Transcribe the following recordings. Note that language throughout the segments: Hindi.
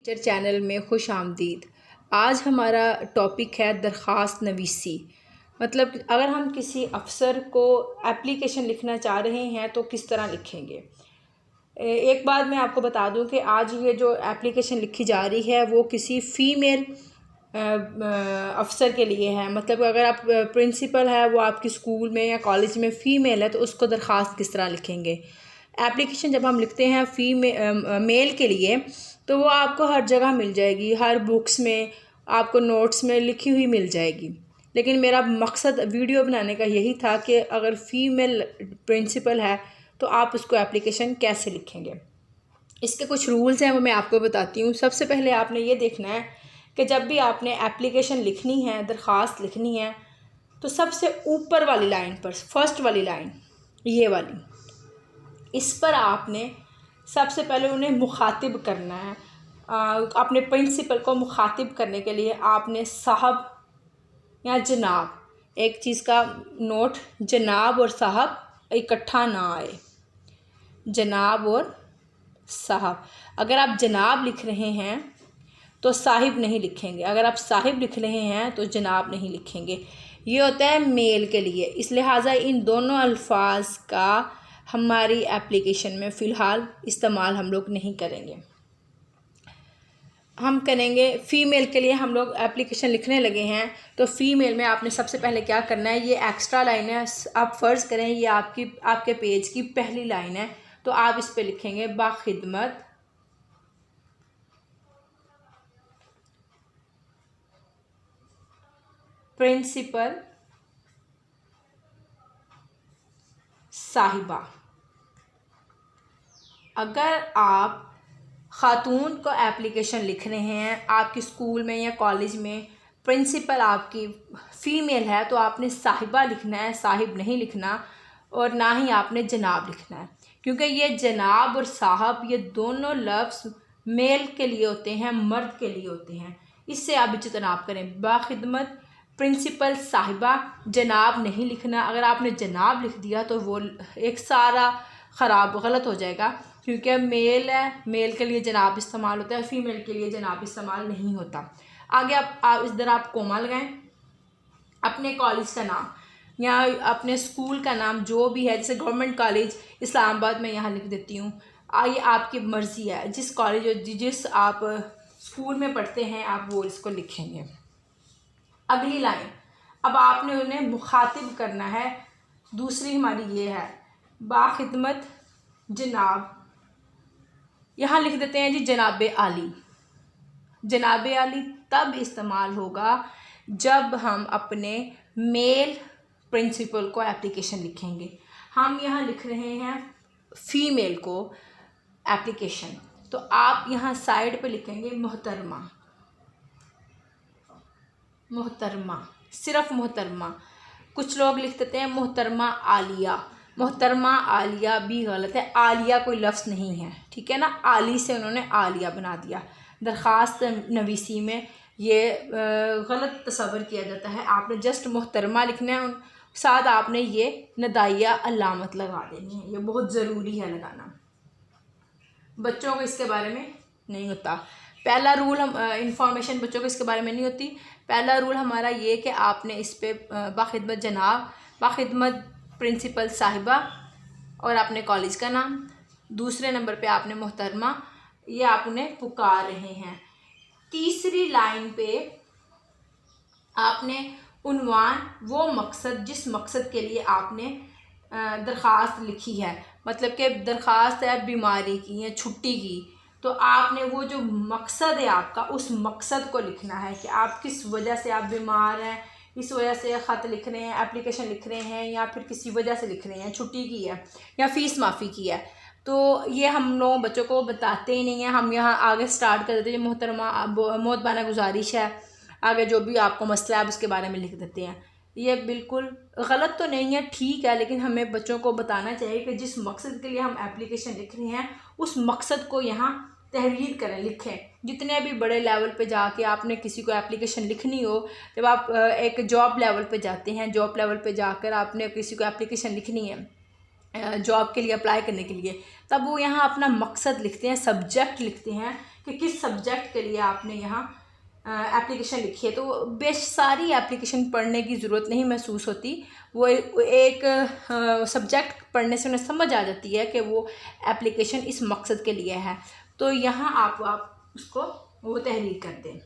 टीचर चैनल में खुश आमदीद। आज हमारा टॉपिक है दरख्वास्त नवीसी। मतलब अगर हम किसी अफ़सर को एप्लीकेशन लिखना चाह रहे हैं तो किस तरह लिखेंगे। एक बात मैं आपको बता दूं कि आज ये जो एप्लीकेशन लिखी जा रही है वो किसी फ़ीमेल अफ़सर के लिए है। मतलब अगर आप प्रिंसिपल है, वो आपकी स्कूल में या कॉलेज में फ़ीमेल है, तो उसको दरख्वास्त किस तरह लिखेंगे। एप्लीकेशन जब हम लिखते हैं मेल के लिए तो वो आपको हर जगह मिल जाएगी, हर बुक्स में आपको नोट्स में लिखी हुई मिल जाएगी। लेकिन मेरा मकसद वीडियो बनाने का यही था कि अगर फ़ीमेल प्रिंसिपल है तो आप उसको एप्लीकेशन कैसे लिखेंगे। इसके कुछ रूल्स हैं, वो मैं आपको बताती हूँ। सबसे पहले आपने ये देखना है कि जब भी आपने एप्लीकेशन लिखनी है, दरख्वास्त लिखनी है, तो सबसे ऊपर वाली लाइन पर, फर्स्ट वाली लाइन ये वाली, इस पर आपने सबसे पहले उन्हें मुखातिब करना है। अपने प्रिंसिपल को मुखातिब करने के लिए आपने साहब या जनाब, एक चीज़ का नोट, जनाब और साहब इकट्ठा ना आए, जनाब और साहब। अगर आप जनाब लिख रहे हैं तो साहिब नहीं लिखेंगे, अगर आप साहिब लिख रहे हैं तो जनाब नहीं लिखेंगे। ये होता है मेल के लिए। इस लिहाजा इन दोनों अल्फाज का हमारी एप्लीकेशन में फ़िलहाल इस्तेमाल हम लोग नहीं करेंगे। हम करेंगे फ़ीमेल के लिए। हम लोग एप्लीकेशन लिखने लगे हैं तो फ़ीमेल में आपने सबसे पहले क्या करना है, ये एक्स्ट्रा लाइन है। आप फ़र्ज़ करें ये आपके पेज की पहली लाइन है, तो आप इस पे लिखेंगे बाखिदमत प्रिंसिपल साहिबा। अगर आप ख़ातून को एप्लीकेशन लिख रहे हैं, आपके स्कूल में या कॉलेज में प्रिंसिपल आपकी फ़ीमेल है, तो आपने साहिबा लिखना है, साहिब नहीं लिखना, और ना ही आपने जनाब लिखना है। क्योंकि ये जनाब और साहब ये दोनों लफ्ज़ मेल के लिए होते हैं, मर्द के लिए होते हैं। इससे आप इज्तनाब करें। बाखिदमत प्रिंसिपल साहिबा, जनाब नहीं लिखना। अगर आपने जनाब लिख दिया तो वो एक सारा ख़राब गलत हो जाएगा, क्योंकि मेल है, मेल के लिए जनाब इस्तेमाल होता है, फ़ीमेल के लिए जनाब इस्तेमाल नहीं होता। आगे आप इस तरह आप कोमा लगाएं, अपने कॉलेज का नाम या अपने स्कूल का नाम जो भी है, जैसे गवर्नमेंट कॉलेज इस्लामाबाद में यहाँ लिख देती हूँ। ये आपकी मर्ज़ी है, जिस कॉलेज और जिस आप स्कूल में पढ़ते हैं आप वो इसको लिखेंगे। अगली लाइन, अब आपने उन्हें मुखातिब करना है। दूसरी हमारी ये है बाखिदमत जनाब, यहाँ लिख देते हैं जी जनाब आली। जनाब आली तब इस्तेमाल होगा जब हम अपने मेल प्रिंसिपल को एप्लीकेशन लिखेंगे। हम यहाँ लिख रहे हैं फ़ीमेल को एप्लीकेशन, तो आप यहाँ साइड पे लिखेंगे मोहतरमा, मोहतरमा, सिर्फ मोहतरमा। कुछ लोग लिख देते हैं मोहतरमा आलिया। मोहतरमा आलिया भी गलत है, आलिया कोई लफ्ज़ नहीं है, ठीक है ना। आली से उन्होंने आलिया बना दिया। दरख्वास्त नवीसी में ये गलत तस्वर किया जाता है। आपने जस्ट मोहतरमा लिखना है, साथ आपने ये नदाइया अलामत लगा देनी है। ये बहुत ज़रूरी है लगाना, बच्चों को इसके बारे में नहीं होता। पहला रूल, हम इंफॉर्मेशन बच्चों को इसके बारे में नहीं होती। पहला रूल हमारा ये कि आपने इस पर बाखिदमत जनाब, बाखिदमत प्रिंसिपल साहिबा और अपने कॉलेज का नाम। दूसरे नंबर पे आपने मोहतरमा, ये आप उन्हें पुकार रहे हैं। तीसरी लाइन पे आपने उन्वान, वो मकसद जिस मकसद के लिए आपने दरख्वास्त लिखी है, मतलब कि दरख्वास्त है बीमारी की या छुट्टी की, तो आपने वो जो मकसद है आपका, उस मकसद को लिखना है कि आप किस वजह से आप बीमार हैं, इस वजह से ख़त लिख रहे हैं, एप्लीकेशन लिख रहे हैं, या फिर किसी वजह से लिख रहे हैं, छुट्टी की है या फ़ीस माफ़ी की है। तो ये हम लोग बच्चों को बताते ही नहीं हैं। हम यहाँ आगे स्टार्ट कर देते हैं, मोहतरमा मोहतबाना गुजारिश है, आगे जो भी आपको मसला है उसके बारे में लिख देते हैं। ये बिल्कुल गलत तो नहीं है, ठीक है, लेकिन हमें बच्चों को बताना चाहिए कि जिस मकसद के लिए हम एप्लीकेशन लिख रहे हैं उस मकसद को यहाँ तहरीर करें, लिखें। जितने भी बड़े लेवल पे जाके आपने किसी को एप्लीकेशन लिखनी हो, जब आप एक जॉब लेवल पे जाते हैं, जॉब लेवल पे जाकर आपने किसी को एप्लीकेशन लिखनी है जॉब के लिए अप्लाई करने के लिए, तब वो यहाँ अपना मकसद लिखते हैं, सब्जेक्ट लिखते हैं कि किस सब्जेक्ट के लिए आपने यहाँ एप्लीकेशन लिखी है। तो बेश सारी एप्लीकेशन पढ़ने की ज़रूरत नहीं महसूस होती, वो एक सब्जेक्ट पढ़ने से उन्हें समझ आ जाती है कि वो एप्लीकेशन इस मकसद के लिए है। तो यहाँ आप उसको वो तहरीर कर दें।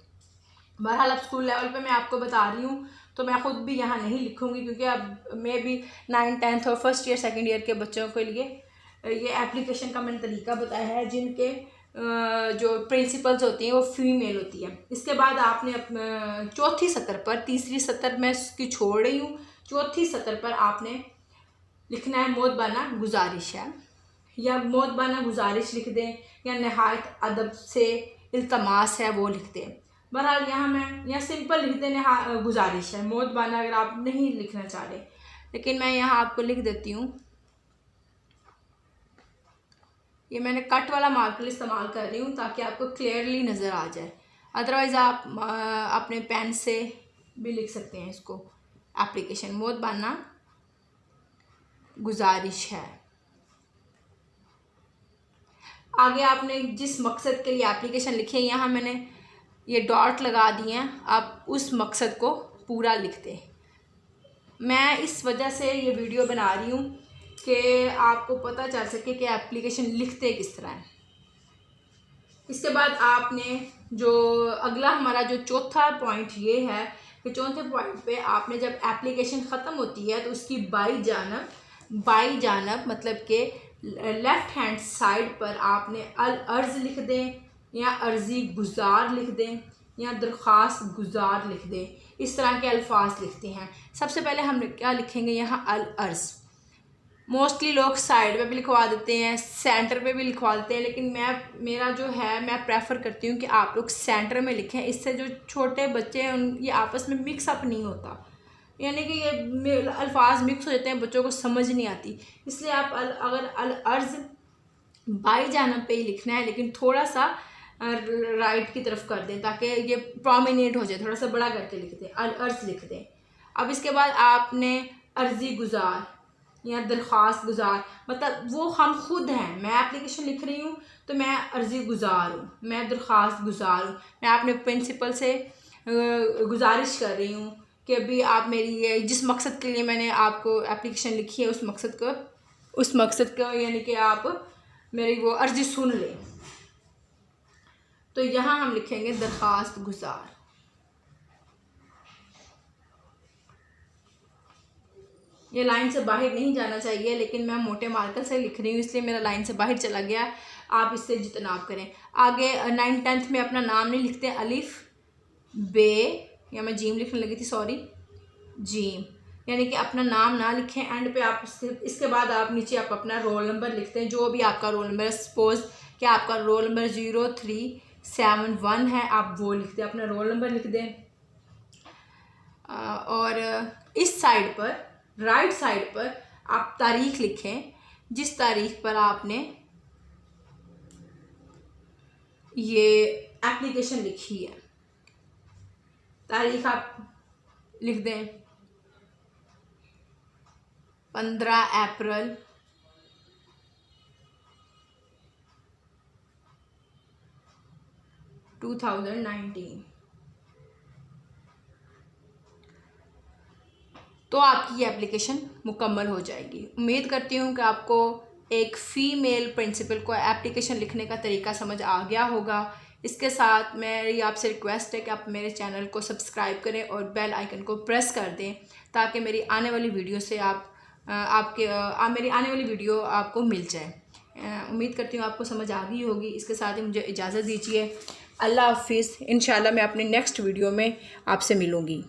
बहरहाल अब स्कूल लेवल पे मैं आपको बता रही हूँ, तो मैं ख़ुद भी यहाँ नहीं लिखूँगी, क्योंकि अब मैं भी 9th 10th और फर्स्ट ईयर सेकेंड ईयर के बच्चों के लिए ये एप्लीकेशन का मैंने तरीका बताया है, जिनके जो प्रिंसिपल्स होती हैं वो फीमेल होती है। इसके बाद आपने चौथी सतर पर, तीसरी सतर मैं इसकी छोड़ रही हूँ, चौथी सतर पर आपने लिखना है मोदबाना गुजारिश है, या मोदबाना गुजारिश लिख दें, या नहायत अदब से इल्तमास है वो लिख दें। बहरहाल यहाँ सिंपल लिख दें गुजारिश है, मोदबाना अगर आप नहीं लिखना चाह रहे, लेकिन मैं यहाँ आपको लिख देती हूँ। ये मैंने कट वाला मार्कर इस्तेमाल कर रही हूँ ताकि आपको क्लियरली नज़र आ जाए, अदरवाइज़ आप अपने पेन से भी लिख सकते हैं इसको। एप्लीकेशन मोदबाना गुजारिश है। आगे आपने जिस मकसद के लिए एप्लीकेशन लिखी है, यहाँ मैंने ये डॉट लगा दिए हैं, आप उस मकसद को पूरा लिख दें। मैं इस वजह से ये वीडियो बना रही हूँ कि आपको पता चल सके कि एप्लीकेशन लिखते किस तरह है। इसके बाद आपने जो अगला हमारा जो चौथा पॉइंट ये है कि चौथे पॉइंट पे आपने जब एप्लीकेशन ख़त्म होती है तो उसकी बाई जानब मतलब कि लेफ़्ट हैंड साइड पर आपने अल अर्ज़ लिख दें, या अर्ज़ी गुज़ार लिख दें, या दरख्वास्त गुज़ार लिख दें। इस तरह के अल्फाज लिखते हैं। सबसे पहले हम क्या लिखेंगे यहाँ अल अर्ज़। मोस्टली लोग साइड पे भी लिखवा देते हैं, सेंटर पे भी लिखवा देते हैं, लेकिन मेरा जो है मैं प्रेफर करती हूँ कि आप लोग सेंटर में लिखें। इससे जो छोटे बच्चे हैं ये आपस में मिक्स अप नहीं होता, यानी कि ये अल्फाज मिक्स हो जाते हैं, बच्चों को समझ नहीं आती। इसलिए आप अगर अल अर्ज़ बाई जानब पे ही लिखना है, लेकिन थोड़ा सा राइट की तरफ कर दें ताकि ये प्रोमिनेंट हो जाए, थोड़ा सा बड़ा करके लिख दें, अल अर्ज़ लिख दें। अब इसके बाद आपने अर्ज़ी गुज़ार या दरख्वास्त गुज़ार, मतलब वो हम खुद हैं। मैं एप्लीकेशन लिख रही हूँ तो मैं अर्ज़ी गुज़ार हूँ, मैं दरख्वास्त गुज़ार हूँ। मैं अपने प्रिंसिपल से गुजारिश कर रही हूँ कि अभी आप मेरी ये जिस मकसद के लिए मैंने आपको एप्लीकेशन लिखी है उस मकसद को यानी कि आप मेरी वो अर्ज़ी सुन लें। तो यहाँ हम लिखेंगे दरख्वास्त गुज़ार। ये लाइन से बाहर नहीं जाना चाहिए, लेकिन मैं मोटे मार्कर से लिख रही हूँ इसलिए मेरा लाइन से बाहर चला गया। आप इससे जितनाब करें। आगे 9th 10th में अपना नाम नहीं लिखते, अलिफ बे, या मैं जीम लिखने लगी थी, सॉरी जीम, यानी कि अपना नाम ना लिखें एंड पे। आप इसके बाद आप नीचे आप अपना रोल नंबर लिखते हैं, जो भी आपका रोल नंबर है। सपोज़ कि आपका रोल नंबर 0371 है, आप वो लिख दें, अपना रोल नंबर लिख दें। और इस साइड पर राइट साइड पर आप तारीख़ लिखें, जिस तारीख़ पर आपने ये एप्लीकेशन लिखी है, तारीख़ आप लिख दें 15 अप्रैल 2019। तो आपकी ये एप्लीकेशन मुकम्मल हो जाएगी। उम्मीद करती हूँ कि आपको एक फ़ीमेल प्रिंसिपल को एप्लीकेशन लिखने का तरीका समझ आ गया होगा। इसके साथ मेरी आपसे रिक्वेस्ट है कि आप मेरे चैनल को सब्सक्राइब करें और बेल आइकन को प्रेस कर दें ताकि मेरी आने वाली वीडियो से मेरी आने वाली वीडियो आपको मिल जाए। उम्मीद करती हूँ आपको समझ आ गई होगी। इसके साथ ही मुझे इजाज़त दीजिए। अल्लाह हाफिज़। इंशाल्लाह मैं अपने नेक्स्ट वीडियो में आपसे मिलूँगी।